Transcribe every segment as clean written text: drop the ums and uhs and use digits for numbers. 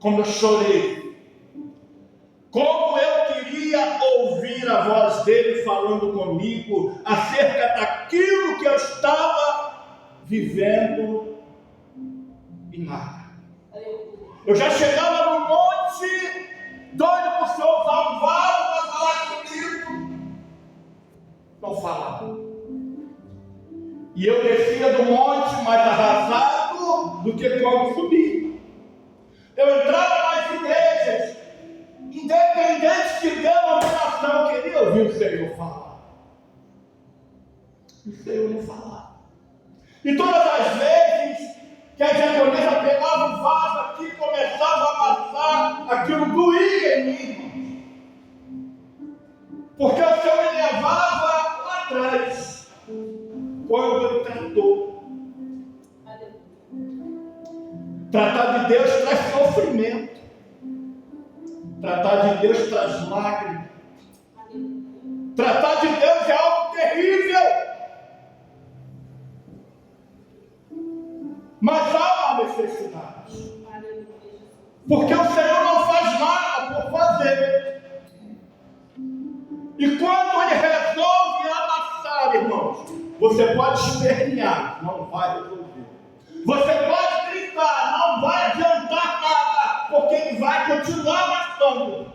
como eu chorei, como eu queria ouvir a voz dele falando comigo acerca daquilo que eu estava vivendo e nada. Eu já chegava no monte, doido para o Senhor usar um vaso para falar comigo, não falava. E eu descia do monte mais arrasado do que quando subi. Eu entrava nas igrejas, independente de denominação, eu queria ouvir o Senhor falar. O Senhor não falava. E todas as vezes que a diaconisa pegava um vaso aqui e começava a amassar, aquilo doía em mim. Porque o Senhor me levava lá atrás, quando ele tratou. Tratar de Deus traz sofrimento. Tratar de Deus traz lágrimas. Tratar de Deus é algo terrível. Mas há uma necessidade. Porque o Senhor não faz nada por fazer. E quando Ele resolve amassar, irmãos, você pode espernear, não vai resolver. Você pode gritar, não vai adiantar nada, porque Ele vai continuar amassando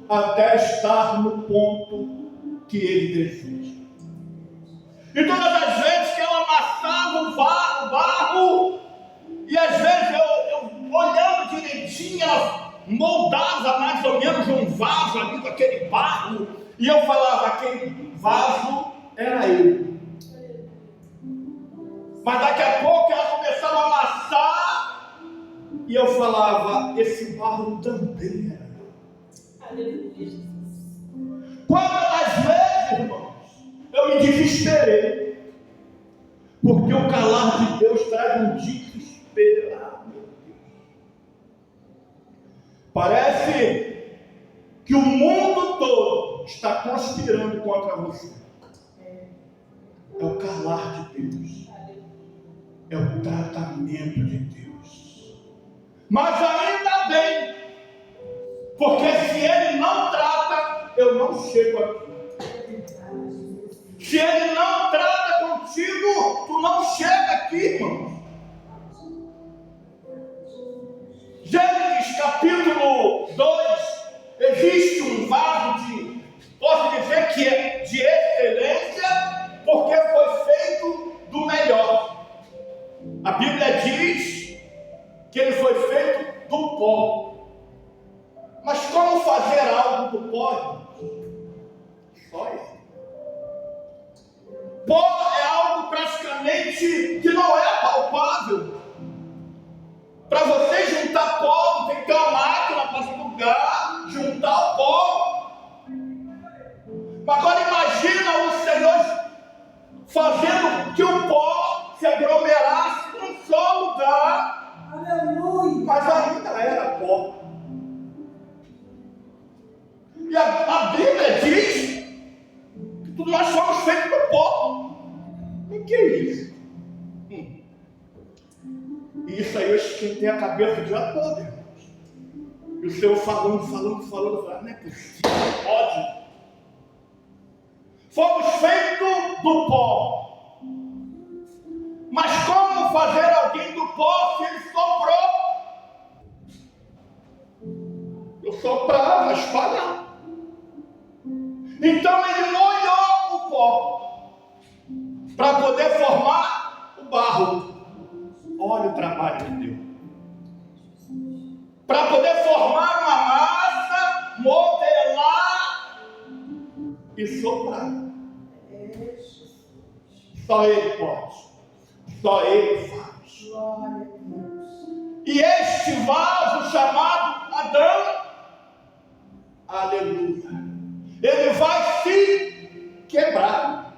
até estar no ponto que Ele deseja. E todas as vezes que ela amassava o barro, e às vezes eu olhando direitinho, ela moldava mais ou menos um vaso ali com aquele barro, e eu falava, aquele vaso era eu. Mas daqui a pouco ela começava a amassar, e eu falava, esse barro também era eu. Quantas vezes, irmãos, eu me desesperei, porque o calar de Deus traz um desespero. Meu Deus. Parece que o mundo todo está conspirando contra você. É o calar de Deus. É o tratamento de Deus. Mas ainda bem, porque se Ele não trata, eu não chego aqui. Se Ele não trata contigo, tu não chega aqui, irmão. Gênesis capítulo 2, existe um vaso posso dizer que é de excelência, porque foi feito do melhor. A Bíblia diz que ele foi feito do pó. Mas como fazer algo do pó? Só isso. Pó é algo praticamente que não é palpável. Para você juntar pó, tem que ter uma máquina para sugar, juntar o pó. Agora imagina o Senhor fazendo que o pó se aglomerasse num só lugar. Aleluia! Mas ainda era pó. E a Bíblia diz que nós somos feitos do pó. O que é isso? E isso aí eu esquentei a cabeça o dia todo, irmãos. E o Senhor falando, não é possível, pode. Fomos feitos do pó. Mas como fazer alguém do pó se ele soprou? Eu soprava, espalhava. Então ele molhou o pó para poder formar o barro. Olha o trabalho de Deus. Para poder formar uma massa, modelar e soprar. Só Ele pode. Só Ele faz. E este vaso chamado Adão, aleluia, ele vai se quebrar.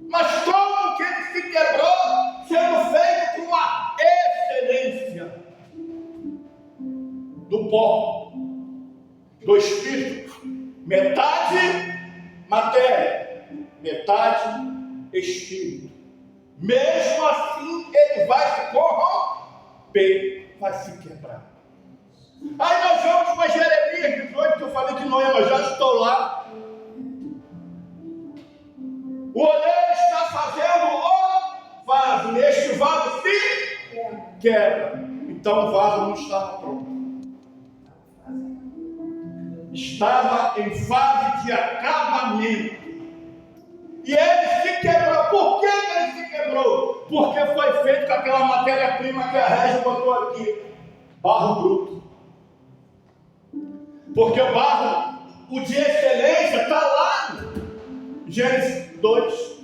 Mas como que ele se quebrou? Sendo feito com a excelência do pó, do Espírito. Metade matéria, metade Espírito. Mesmo assim, ele vai se corromper. vai se quebrar. Aí nós vamos para Jeremias 18, que eu falei que não ia, mas já estou lá. O oleiro está fazendo o vaso, e este vaso se quebra. Então o vaso não estava pronto. Estava em fase de acabamento. E ele se quebrou. Por que ele se quebrou? Porque foi feito com aquela matéria-prima que a Régia botou aqui. Barro bruto. Porque o barro, o de excelência, está lá em Gênesis 2.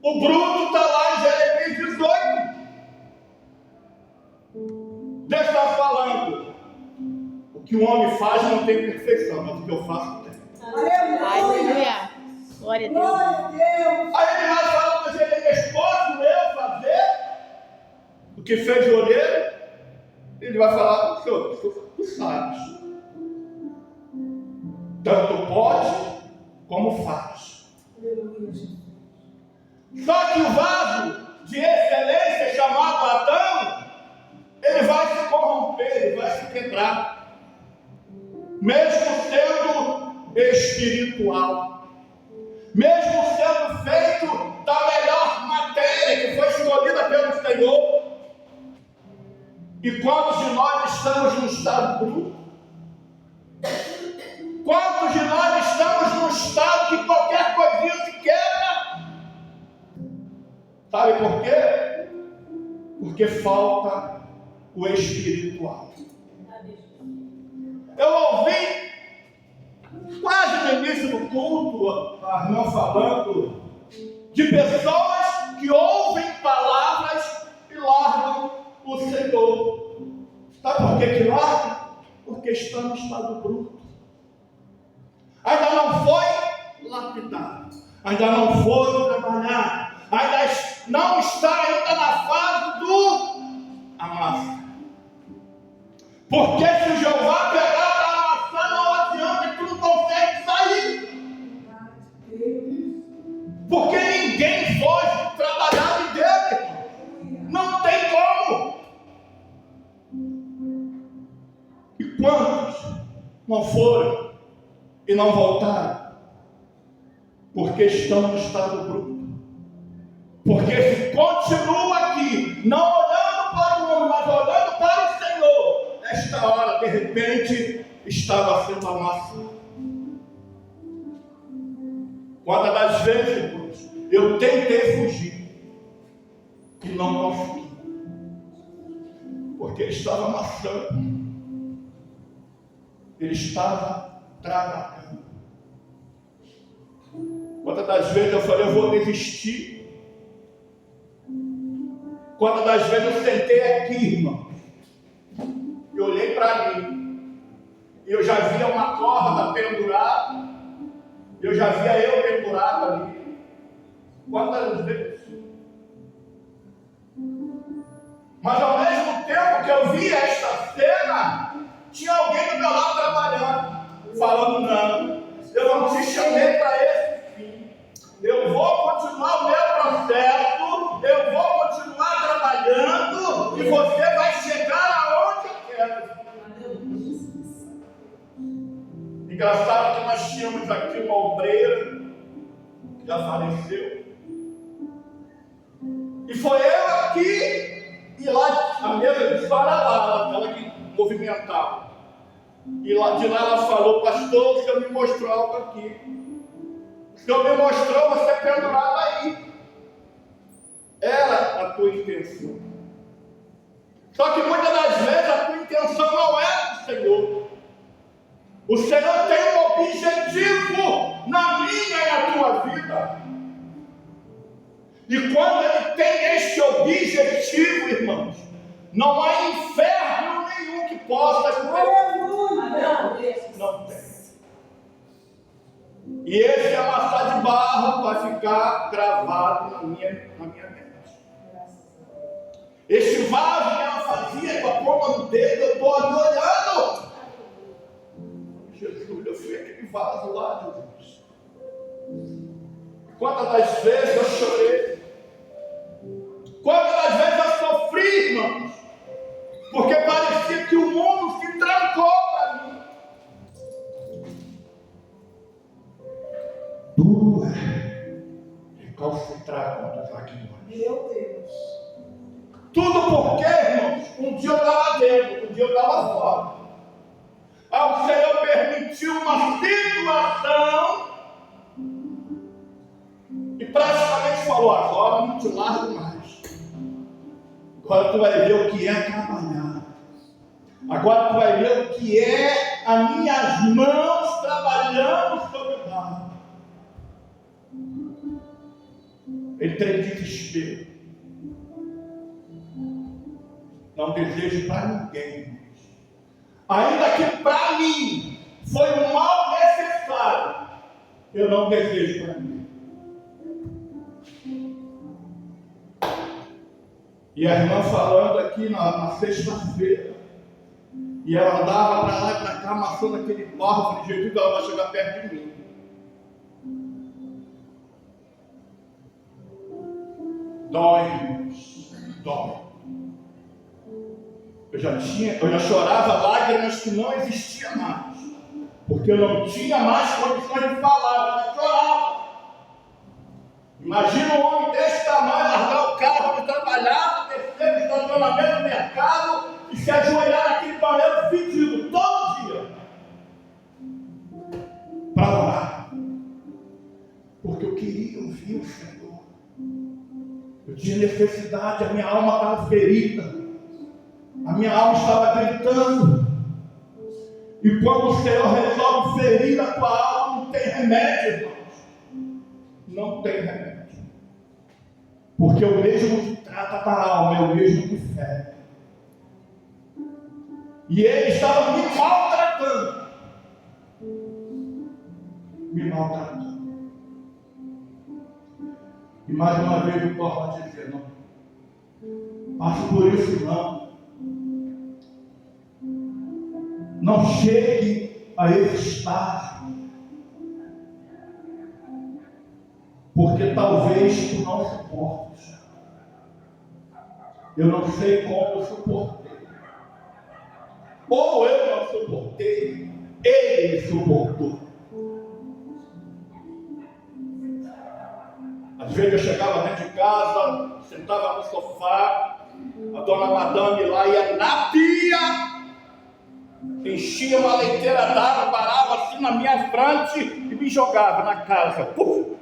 O bruto está lá em Jeremias 18. Deus está falando. O que o homem faz não tem perfeição, mas o que eu faço tem. Aleluia. Glória a Deus. Aí ele vai falar para Jeremias: posso eu fazer o que fez o oleiro? Ele vai falar para o senhor: tu sabes. Tanto pode como faz. Só que o vaso de excelência chamado Adão, ele vai se corromper, ele vai se quebrar, mesmo sendo espiritual, mesmo sendo feito da melhor matéria que foi escolhida pelo Senhor. E quantos de nós estamos no estado bruto? Quantos de nós estamos num estado que qualquer coisinha se quebra? Sabe por quê? Porque falta o espiritual. Eu ouvi quase no início do culto a irmã falando de pessoas que ouvem palavras e largam o Senhor. Sabe por que largam? Porque estão no estado bruto. Ainda não foi lapidado, ainda não foi trabalhado, ainda não está ainda na fase do amasso. Porque se o Jeová pegar para amassar, não adianta, que tu não consegue sair. Porque ninguém foge trabalhar de Deus, não tem como. E quantos não foram e não voltaram? Porque estão no estado bruto. Porque se continua aqui, não olhando para o mundo, mas olhando para o Senhor, esta hora, de repente, estava sendo amassado. Quantas das vezes, irmãos, eu tentei fugir e não consegui, porque ele estava amassando, ele estava trabalhando. Quantas das vezes eu falei: eu vou desistir? Quantas das vezes eu sentei aqui, irmão, e olhei para mim, e eu já via uma corda pendurada, eu já via eu pendurado ali. Quantas vezes? Mas ao mesmo tempo que eu via esta cena, tinha alguém do meu lado trabalhando, falando: não, eu não te chamei para esse fim, eu vou continuar o meu processo, eu vou continuar trabalhando, e você vai chegar aonde eu quero. Engraçado que nós tínhamos aqui uma obreira que já faleceu, e foi eu aqui, e lá a mesa de fora lá, aquela que movimentava, e lá de lá ela falou: pastor, o senhor me mostrou algo aqui, o senhor me mostrou você pendurado aí, era a tua intenção. Só que muitas das vezes a tua intenção não é do Senhor. O Senhor tem um objetivo na minha e na tua vida. E quando Ele tem este objetivo, irmãos, não há inferno nenhum que possa não tem. E esse amassar de barro vai ficar gravado na minha mente. Esse vaso que ela fazia com a ponta do dedo, eu estou ali olhando. Jesus, eu fui aquele vaso lá, Jesus. Quantas das vezes eu chorei? Quantas das vezes eu sofri, irmãos? Porque fora. O Senhor permitiu uma situação e praticamente falou: agora não te largo mais. Agora tu vai ver o que é trabalhar. Agora tu vai ver o que é as minhas mãos trabalhando sobre o barro. Ele tem desespero. Não desejo para ninguém. Ainda que para mim foi um mal necessário, eu não desejo para mim. E a irmã falando aqui na sexta-feira, e ela andava para lá e para cá, amassando aquele barro, de jeito que ela vai chegar perto de mim. Dói, dói. Eu já chorava lágrimas que não existiam mais, porque eu não tinha mais condições de falar, eu já chorava. Imagina um homem desse tamanho largar o carro onde trabalhava, descer no estacionamento do mercado e se ajoelhar naquele banheiro fedido todo dia para orar, porque eu queria ouvir o Senhor. Eu tinha necessidade, a minha alma estava ferida. A minha alma estava gritando. E quando o Senhor resolve ferir a tua alma, não tem remédio, irmãos. Não tem remédio. Porque o mesmo que trata da alma é o mesmo que fere. E ele estava me maltratando. Me maltratando. E mais uma vez eu torno a dizer, não passe por isso não. Não chegue a esse estágio, porque talvez tu não suportes. Eu não sei como eu suportei. Ou eu não suportei, ele suportou. Às vezes eu chegava dentro de casa, sentava no sofá, a dona Madame lá ia na pia, enchia uma leiteira d'água, parava assim na minha frente e me jogava na casa, puf,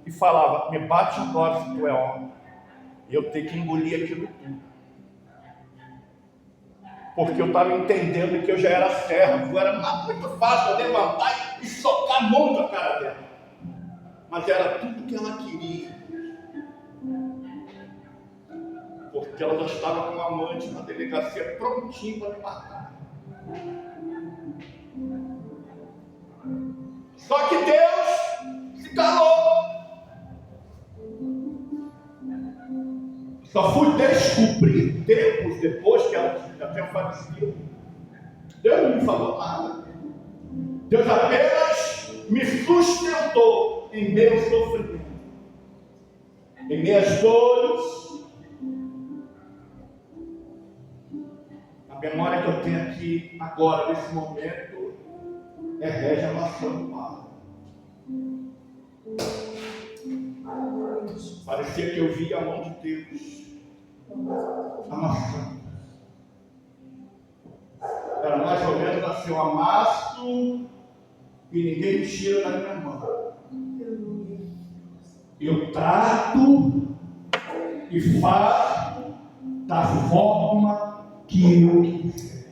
e falava: me bate agora se tu é homem. E eu tenho que engolir aquilo tudo, porque eu estava entendendo que eu já era servo. Era muito fácil eu levantar e socar a mão na cara dela, mas era tudo que ela queria, porque ela já estava com um amante na delegacia prontinho para me matar. Só que Deus se calou. Só fui descobrir tempos depois que ela já tinha falecido. Deus não me falou nada. Deus apenas me sustentou em meio sofrimento, em minhas dores. A memória que eu tenho aqui agora, nesse momento, é régia amassando barro. Parecia que eu via a mão de Deus amassando. Era mais ou menos assim: eu amasso e ninguém tira da minha mão. Eu trato e faço da forma que eu quiser.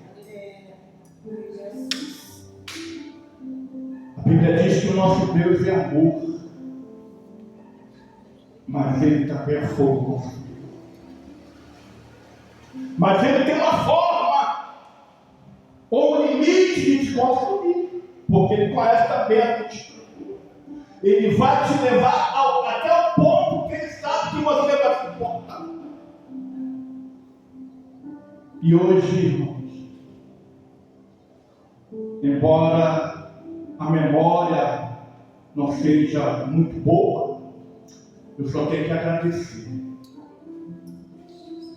A Bíblia diz que o nosso Deus é amor, mas Ele também é fogo consumidor. Mas Ele tem uma forma ou um limite de te consumir, porque Ele conhece também a tua estrutura. Ele vai te levar até o ponto que Ele sabe que você vai suportar. E hoje, irmãos, embora a memória não seja muito boa, eu só tenho que agradecer.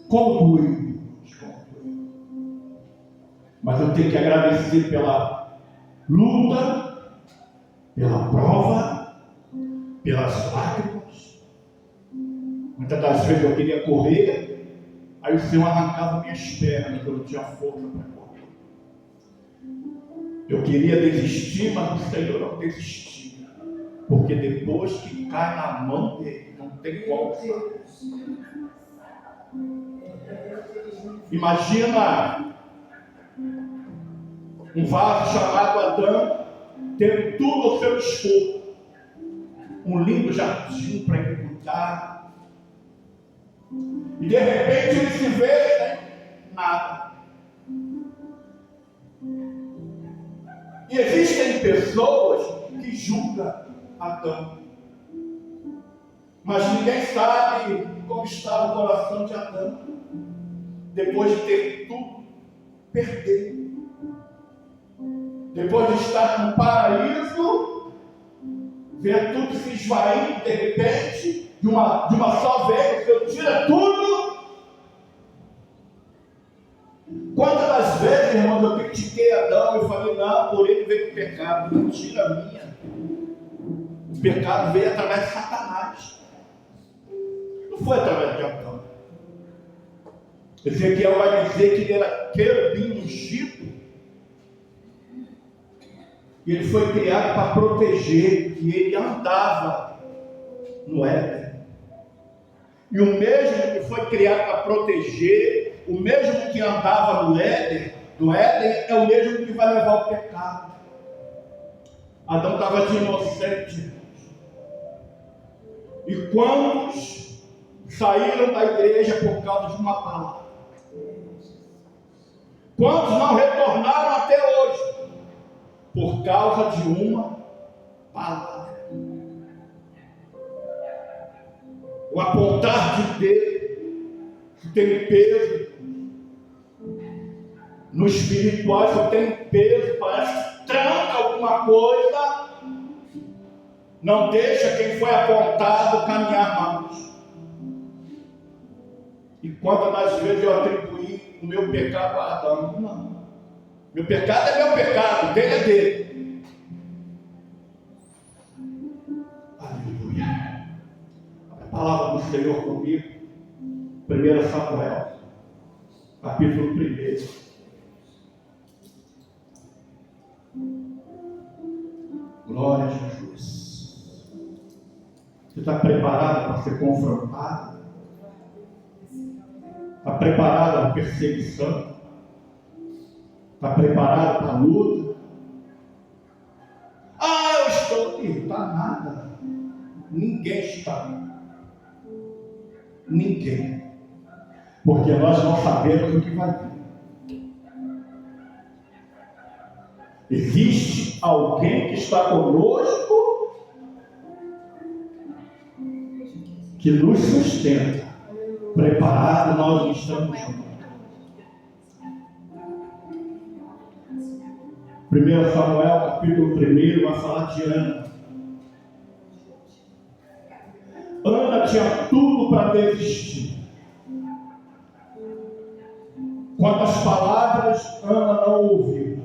Como doeu, mas eu tenho que agradecer pela luta, pela prova, pelas lágrimas. Muitas das vezes eu queria correr, aí o Senhor arrancava minhas pernas, que eu não tinha força para correr. Eu queria desistir, mas o Senhor não desistia. Porque depois que cai na mão dele, não tem como. Imagina um vaso chamado Adão, tendo tudo ao seu dispor. Um lindo jardim para ele cuidar. E de repente ele se vê sem nada. E existem pessoas que julgam Adão. Mas ninguém sabe como estava o coração de Adão. Depois de ter tudo, perder. Depois de estar no paraíso, ver tudo se esvaindo de repente, de uma só vez, eu tira tudo. Quantas das vezes, irmãos, eu critiquei Adão e falei, não, por ele veio o pecado, mentira minha. O pecado veio através de Satanás. Não foi através de Adão. Ezequiel vai dizer que ele era querubim ungido. E ele foi criado para proteger. E ele andava no Éden. E o mesmo que foi criado para proteger, o mesmo que andava no Éden, é o mesmo que vai levar o pecado. Adão estava de inocente. E quantos saíram da igreja por causa de uma palavra? Quantos não retornaram até hoje por causa de uma palavra? O apontar de dedo tem peso. No espiritual isso tem peso, parece que tranca alguma coisa. Não deixa quem foi apontado caminhar mais. E quantas das vezes eu atribuí o meu pecado a Adão? Não. Meu pecado é meu pecado, dele é dele. Aleluia. A palavra do Senhor comigo, 1 Samuel, capítulo 1. Glória a Jesus. Você está preparado para ser confrontado? Está preparado para a perseguição? Está preparado para a luta? Eu estou aqui. Não está nada. Ninguém está. Ninguém. Porque nós não sabemos o que vai vir. Existe alguém que está conosco, que nos sustenta. Preparado, nós não estamos juntos. 1 Samuel, capítulo 1, vai falar de Ana. Ana tinha tudo para desistir. Quantas palavras Ana não ouviu.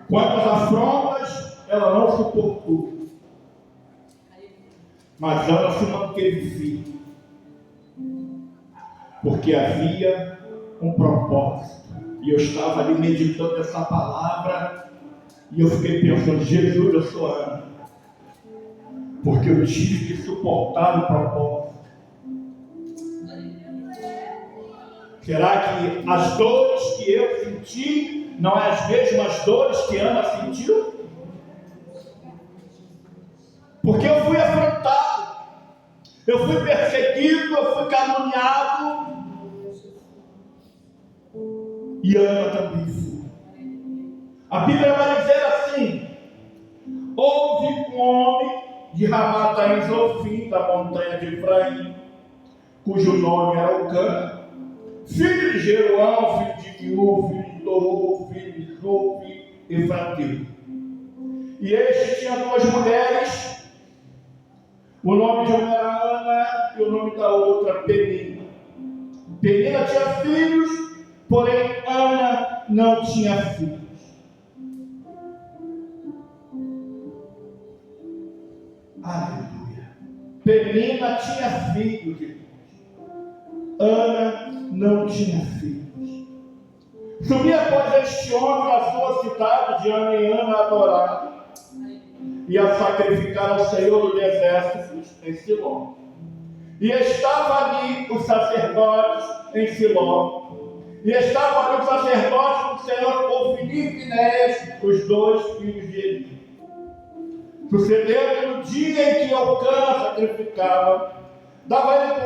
Quantas afrontas ela não suportou. Mas Ana se manteve firme. Porque havia um propósito. E eu estava ali meditando essa palavra. E eu fiquei pensando, Jesus, eu sou Ana. Porque eu tive que suportar o propósito. Será que as dores que eu senti não é as mesmas dores que Ana sentiu? Porque eu fui afrontado, eu fui perseguido, eu fui caluniado. E Ana também foi. A Bíblia vai dizer assim: houve um homem de Ramataim Zofim, da montanha de Efraim, cujo nome era Eucana, filho de Jeroão, filho de Miú, filho de Torô, filho de Zufi, Efrateu. E este tinha duas mulheres, o nome de uma era Ana e o nome da outra Penina. Penina tinha filhos, porém Ana não tinha filhos. Aleluia. Penina tinha filhos, Ana não tinha filhos. Subia, pois, este homem da sua cidade de ano em ano a adorar e a sacrificar ao Senhor dos Exércitos em Siló. E estava ali os sacerdotes em Siló. E estavam ali os sacerdotes do Senhor, Ofni e Finéias, os dois filhos de Eli. Sucedeu que no dia em que Elcana sacrificava, dava-lhe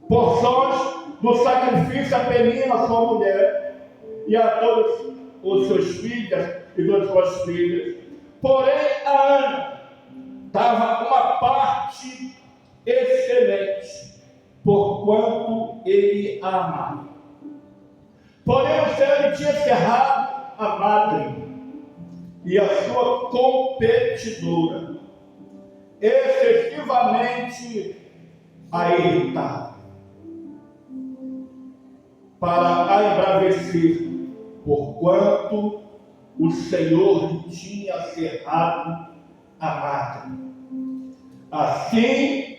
porções do sacrifício a Penina, sua mulher, e a todos os seus filhos e todas as suas filhas. Porém, a Ana dava uma parte excelente, porquanto ele a amava. Porém, o Senhor lhe tinha cerrado a madre e a sua competidora, excessivamente a irritar, para a embravecer, porquanto o Senhor lhe tinha cerrado a madre. Assim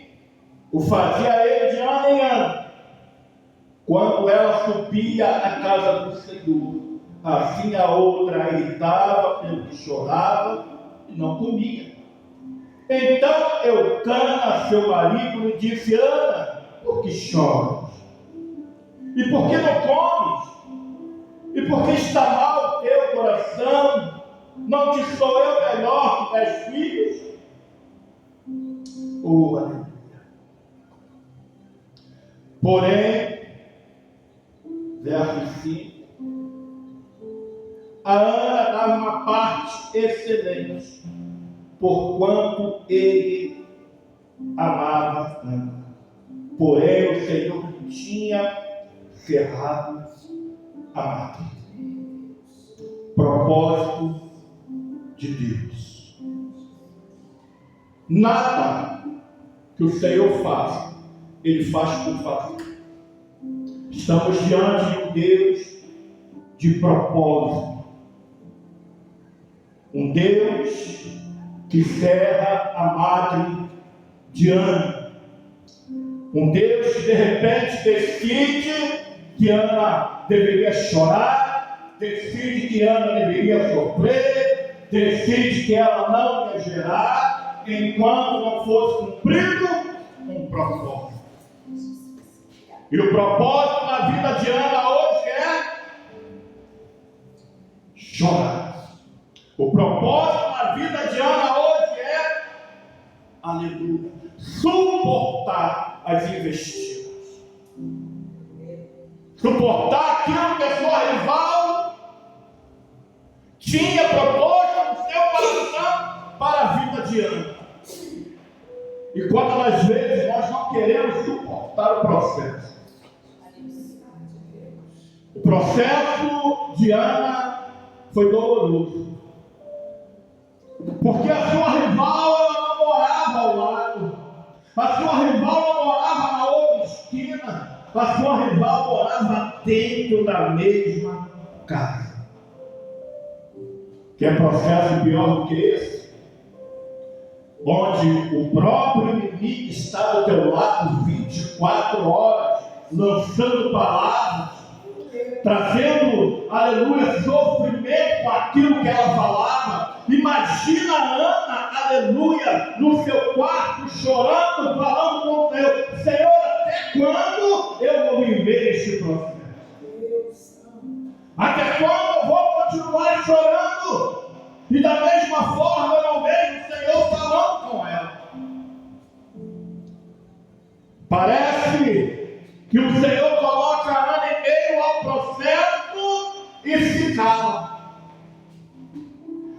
o fazia ele de ano em ano, quando ela subia à casa do Senhor. Assim a outra a irritava pelo que chorava e não comia. Então Elcana, seu marido, lhe disse: Ana, por que choras? E por que não comes? E por que está mal o teu coração? Não te sou eu melhor que 10 filhos? Oh, aleluia. Porém, verso 5, a Ana dava uma parte excelente, porquanto ele amava Ana. Porém, o Senhor tinha cerrado a madre. Propósito de Deus. Nada que o Senhor faça, Ele faz por fazer. Estamos diante de um Deus de propósito. Um Deus que cerra a madre de Ana. Um Deus que de repente decide que Ana deveria chorar, decide que Ana deveria sofrer, decide que ela não ia gerar, enquanto não fosse cumprido um propósito. E o propósito na vida de Ana hoje é chorar. O propósito na vida de Ana hoje é, aleluia, suportar as investidas. Suportar aquilo que a sua rival tinha proposto no seu coração para a vida de Ana. E quantas vezes nós não queremos suportar o processo. O processo de Ana foi doloroso. Porque a sua rival ela não morava ao lado. A sua rival não morava na outra esquina. A sua rival morava dentro da mesma casa. Quer processo pior do que esse? Onde o próprio inimigo está do teu lado 24 horas, lançando palavras, trazendo, aleluia, sofrimento com aquilo que ela falava. Imagina a Ana, aleluia, no seu quarto, chorando, falando com Deus: Senhor, até quando eu vou viver este processo? Até quando eu vou continuar chorando? E da mesma forma eu não vejo o Senhor falando com ela. Parece que o Senhor coloca a Ana em meio ao processo e se cala.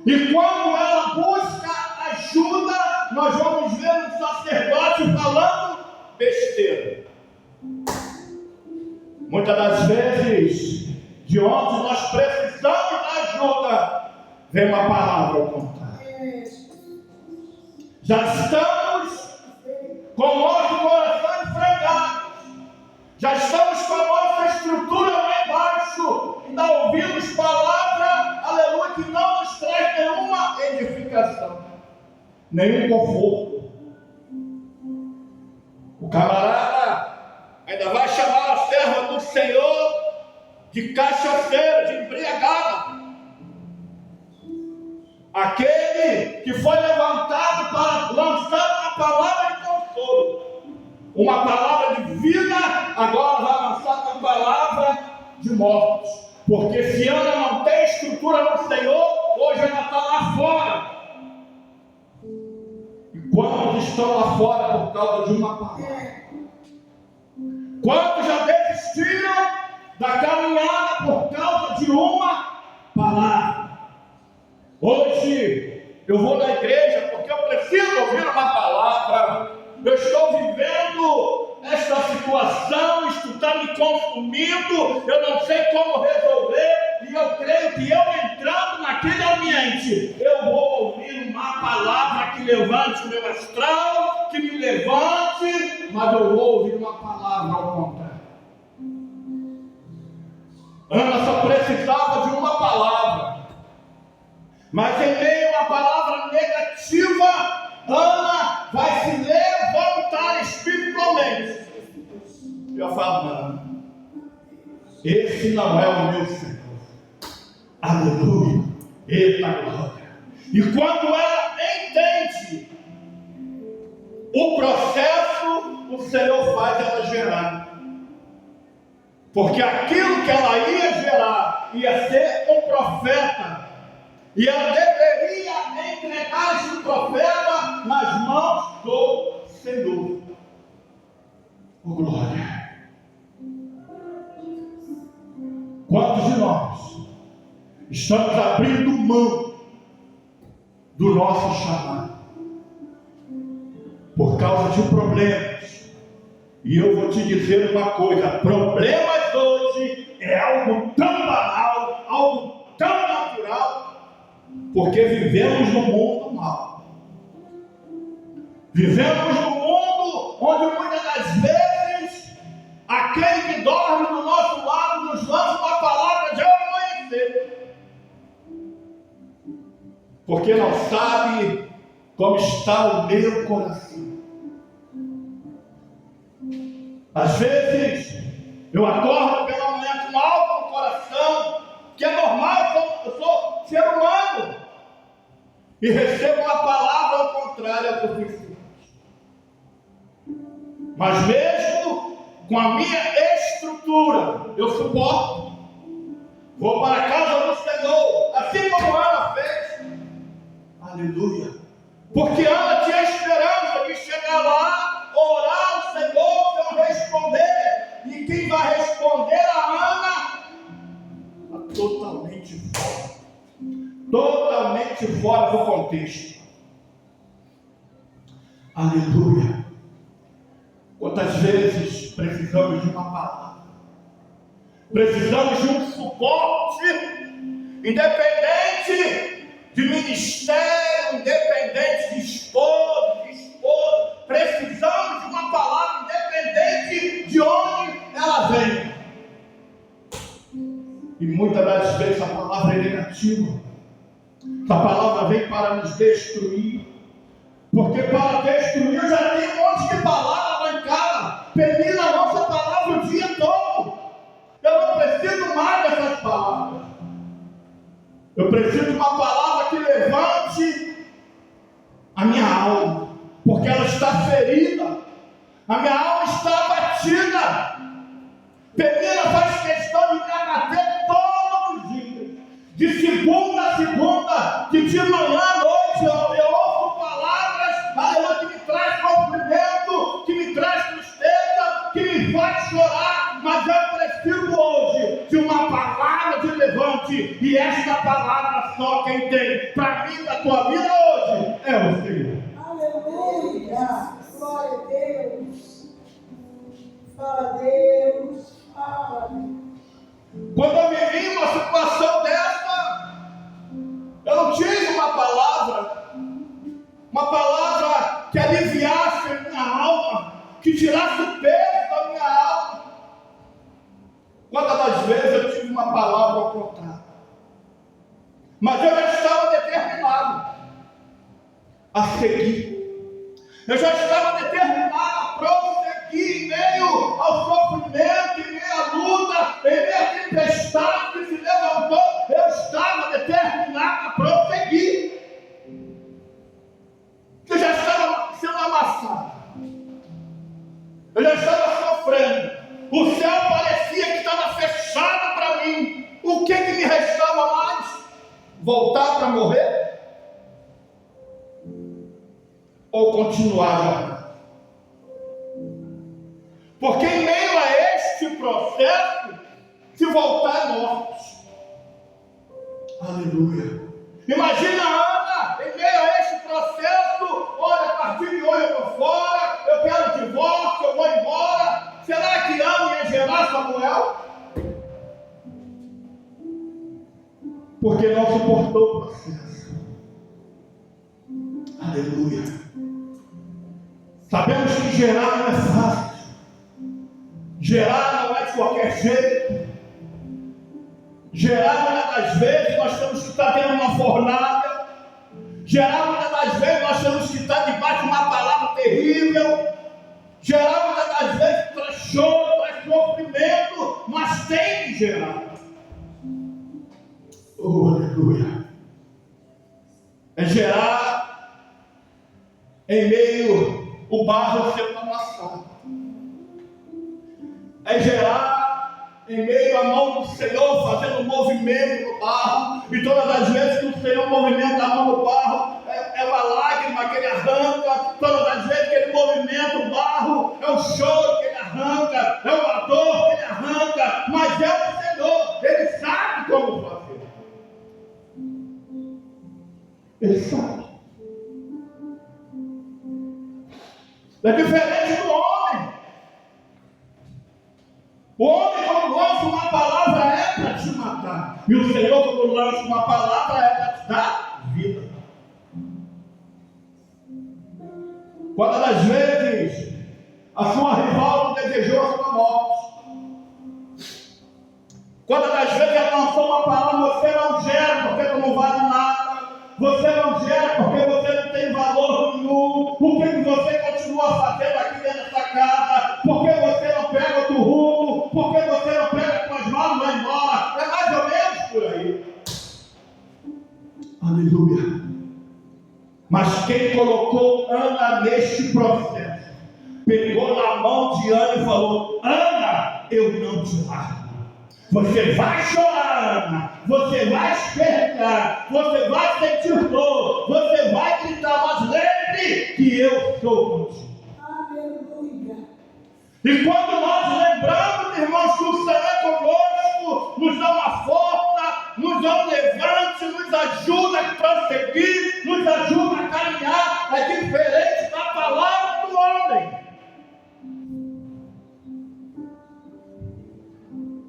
E quando ela busca ajuda, nós vamos ver um sacerdote falando besteira. Muitas das vezes, de onde nós precisamos de ajuda, vem uma palavra ao contrário. Já estamos com o nosso coração esfregado. Já estamos com a nossa estrutura lá embaixo. Ainda ouvimos palavra, aleluia, que não nos traz nenhuma edificação, nenhum conforto. O camarada ainda vai chamar a serva do Senhor de cachaceiro, de embriagado. Aquele que foi levantado para lançar uma palavra de consolo, uma palavra de vida, agora vai lançar uma palavra de morte. Porque se Ana não tem estrutura no Senhor, hoje ela está lá fora. E quantos estão lá fora por causa de uma palavra? Quantos já desistiram da caminhada por causa de uma palavra? Hoje eu vou na igreja porque eu preciso ouvir uma palavra. Eu estou vivendo esta situação, isto está me consumindo, eu não sei como resolver, e eu creio que eu entrando naquele ambiente, eu vou ouvir uma palavra que levante o meu astral, que me levante, mas eu vou ouvir uma palavra ao contrário. Ana só precisava de uma palavra, mas em meio a palavra negativa, Ana vai se levantar espiritualmente. Eu falo, não, esse não é o meu Senhor. Aleluia. Eita glória. E quando ela entende o processo, o Senhor faz ela gerar. Porque aquilo que ela ia gerar ia ser um profeta. E ela deveria entregar esse profeta nas mãos do Senhor. Oh, glória. Quantos de nós estamos abrindo mão do nosso chamado por causa de problemas? E eu vou te dizer uma coisa: problemas hoje é algo tão banal, algo tão natural, porque vivemos num mundo mau. Vivemos num mundo onde muitas das vezes aquele que dorme do nosso lado nos lança uma palavra de amanhecer, porque não sabe como está o meu coração. Às vezes eu acordo pela manhã com algo no coração, que é normal, eu sou ser humano, e recebo uma palavra ao contrário do que fiz. Mas mesmo com a minha estrutura, eu suporto. Vou para a casa do Senhor, assim como Ana fez. Aleluia. Porque Ana tinha esperança de chegar lá, orar ao Senhor, Senhor responder. E quem vai responder a Ana está totalmente fora. Totalmente fora do contexto. Aleluia. Quantas vezes precisamos de uma palavra? Precisamos de um suporte, independente de ministério, independente de esposo, de esposa. Precisamos de uma palavra, independente de onde ela vem. E muitas das vezes a palavra é negativa. A palavra vem para nos destruir. Porque para destruir já tem um monte de palavra lá em casa. Pedir a nossa palavra o dia todo. Eu não preciso mais dessas palavras. Eu preciso de uma palavra que levante a minha alma. Porque ela está ferida. A minha alma está abatida. Penina faz questão de me abater todos os dias. De segunda a segunda, de manhã à noite, eu ouço palavras, aleluia, que me traz sofrimento, que me traz tristeza, que me faz chorar, mas eu preciso hoje de uma palavra de levante, e esta palavra só quem tem para mim, da tua vida hoje, é o Senhor. Aleluia, glória a Deus, fala Deus, fala Deus. Quando eu vivi uma situação dessa, eu não tive uma palavra que aliviasse a minha alma, que tirasse o peso da minha alma. Quantas das vezes eu tive uma palavra ao contrário, mas eu já estava determinado a seguir. Eu já estava determinado a prosseguir em meio ao sofrimento, em meio à luta, em meio à tempestade. voltar para morrer? Ou continuar a jornada? Porque em meio a este processo, se voltar mortos. Aleluia. Imagina a Ana, em meio a este processo, olha, a partir de hoje eu estou fora, eu quero divórcio, eu vou embora. Será que Ana ia gerar Samuel? Porque não suportou o processo. Aleluia. Sabemos que gerar não é fácil. Gerar não é de qualquer jeito. Gerar muitas das vezes nós temos que estar tendo uma fornalha. Gerar muitas das vezes nós temos que estar debaixo de uma palavra terrível. Gerar muitas das vezes traz choro, traz sofrimento, mas tem que gerar. Oh, aleluia. É gerar em meio o barro sendo amassado. É gerar em meio à mão do Senhor fazendo um movimento no barro. E todas as vezes que o Senhor movimenta a mão no barro, é uma lágrima que ele arranca. Todas as vezes que ele movimenta o barro, é um choro que ele arranca, é uma dor que ele arranca. Mas é o Senhor, ele sabe como fazer. Ele sabe. É diferente do homem. O homem, quando lança uma palavra, é para te matar. E o Senhor, quando lança uma palavra, é para te dar vida. Quantas das vezes a sua rival não desejou a sua morte? Quantas das vezes ela lançou uma palavra, você não gera porque tu não vale nada. Você não gera porque você não tem valor nenhum. Por que você continua fazendo aqui dentro dessa casa? Por que você não pega outro rumo? Por que você não pega com as mãos e vai embora? É mais ou menos por aí. Aleluia. Mas quem colocou Ana neste processo, pegou na mão de Ana e falou: Ana, eu não te largo. Você vai chorar, Ana. Você vai espernear. Você vai sentir dor. Você vai gritar, mas lembre que eu sou contigo. Aleluia. E quando nós lembramos, irmãos, que o Senhor é conosco, nos dá uma força, nos dá um levante, nos ajuda a prosseguir, nos ajuda a caminhar. É diferente da palavra do homem.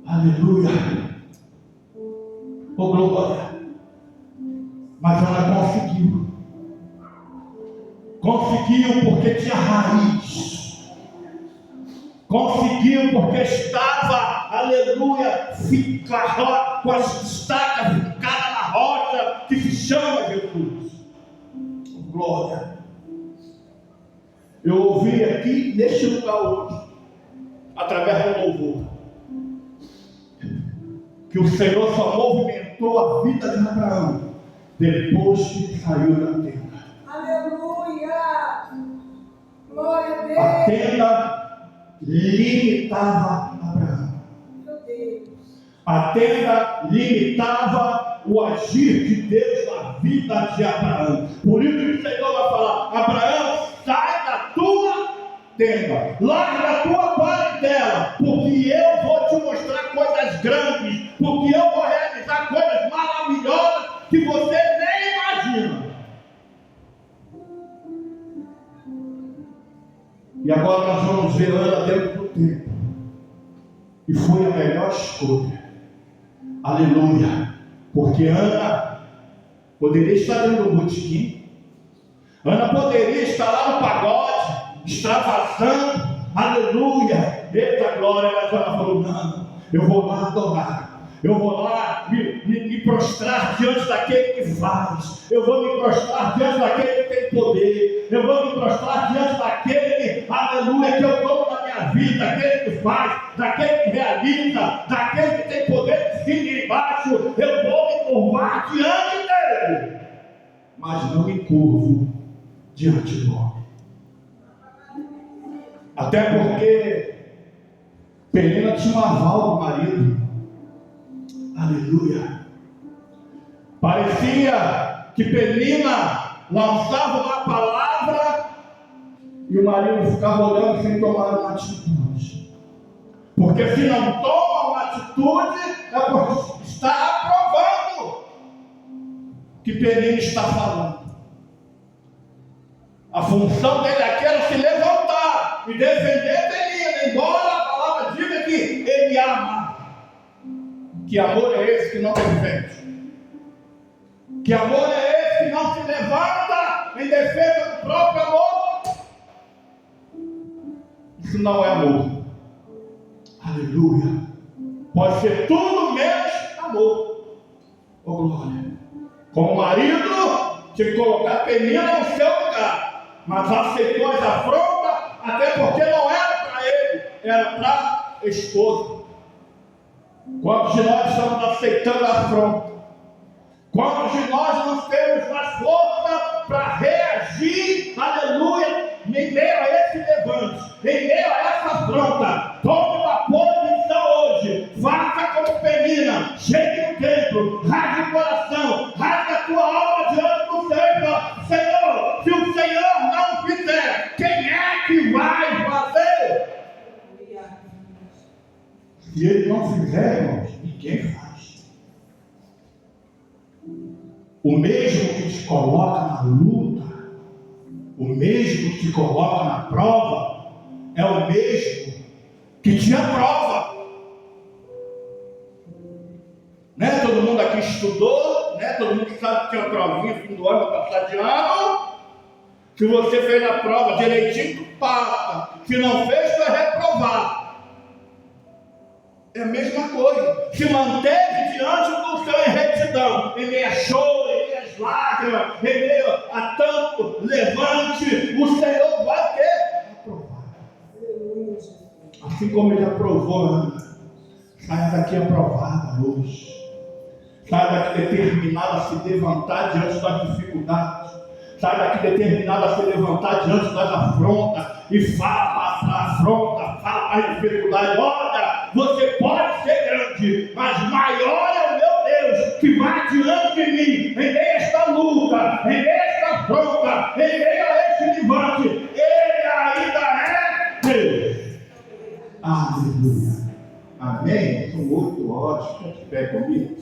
Aleluia. Oh, glória. Mas ela conseguiu. Conseguiu porque tinha raiz. Conseguiu porque estava, aleluia, com as estacas fincadas na rocha que se chama Jesus. Oh, glória. Eu ouvi aqui neste lugar hoje, através do louvor, que o Senhor só movimentou a vida de Abraão depois que saiu da tenda. Aleluia! Glória a Deus! A tenda limitava Abraão. Meu Deus! A tenda limitava o agir de Deus na vida de Abraão. Por isso que o Senhor vai falar: Abraão, sai da tua tenda, larga a tua parentela, porque eu vou te mostrar coisas grandes, porque eu vou realizar coisas maravilhosas que você nem imagina. E agora nós vamos ver Ana dentro do templo, e foi a melhor escolha. Aleluia. Porque Ana poderia estar dentro do botequim, Ana poderia estar lá no pagode, extravasando, aleluia, eita glória. Mas ela falou: não, eu vou lá adorar, eu vou lá me prostrar diante daquele que faz, eu vou me prostrar diante daquele que tem poder, eu vou me prostrar diante daquele, aleluia, que eu dou na minha vida, daquele que faz, daquele que realiza, daquele que tem poder de cima e embaixo. Eu vou me curvar diante dele, mas não me curvo diante do homem. Até porque Penina tinha um aval do marido. Aleluia. Parecia que Penina lançava uma palavra e o marido ficava olhando sem tomar uma atitude. Porque se não toma uma atitude, é porque está aprovando o que Penina está falando. A função dele aqui era se levantar e defender Penina, embora a palavra diga que ele ama. Que amor é esse que não defende? Que amor é esse que não se levanta em defesa do próprio amor? Isso não é amor. Aleluia. Pode ser tudo menos amor. Oh glória. Como marido, tinha que colocar Penina no seu lugar. Mas aceitou as afrontas, até porque não era para ele, era para a esposa. Quantos de nós estamos aceitando a afronta? Quantos de nós não temos mais força para reagir, aleluia, em meio a esse levante, em meio a essa afronta? Tome uma posição hoje, faça como Penina, chegue no templo, rasgue o coração, rasgue a tua alma diante do Senhor. Senhor, se o Senhor não fizer, quem é que vai fazer? Se Ele não fizer, irmãos, ninguém faz. O mesmo que te coloca na luta, o mesmo que te coloca na prova, é o mesmo que te aprova. Né? Todo mundo aqui estudou, né? Todo mundo sabe que tinha provinha fim do ano, passar de ano. Se você fez a prova direitinho, tu passa. Se não fez, tu é reprovado. É a mesma coisa. Se manteve diante do Senhor em retidão, em meio a choro, em meio às lágrimas, em meio a tanto levante, o Senhor vai ter aprovado. Assim como Ele aprovou Ana, saia daqui aprovada hoje. Saia daqui determinada a se levantar diante das dificuldades. Sai daqui determinado a se levantar diante das afrontas e fala para a afronta, fala para a dificuldade. Olha, você pode ser grande, mas maior é o meu Deus que vai diante de mim, em meio a esta luta, em meio a esta afronta, em meio a este levante. Ele ainda é Deus. Aleluia. Amém? São 8 horas. Fica de pé comigo.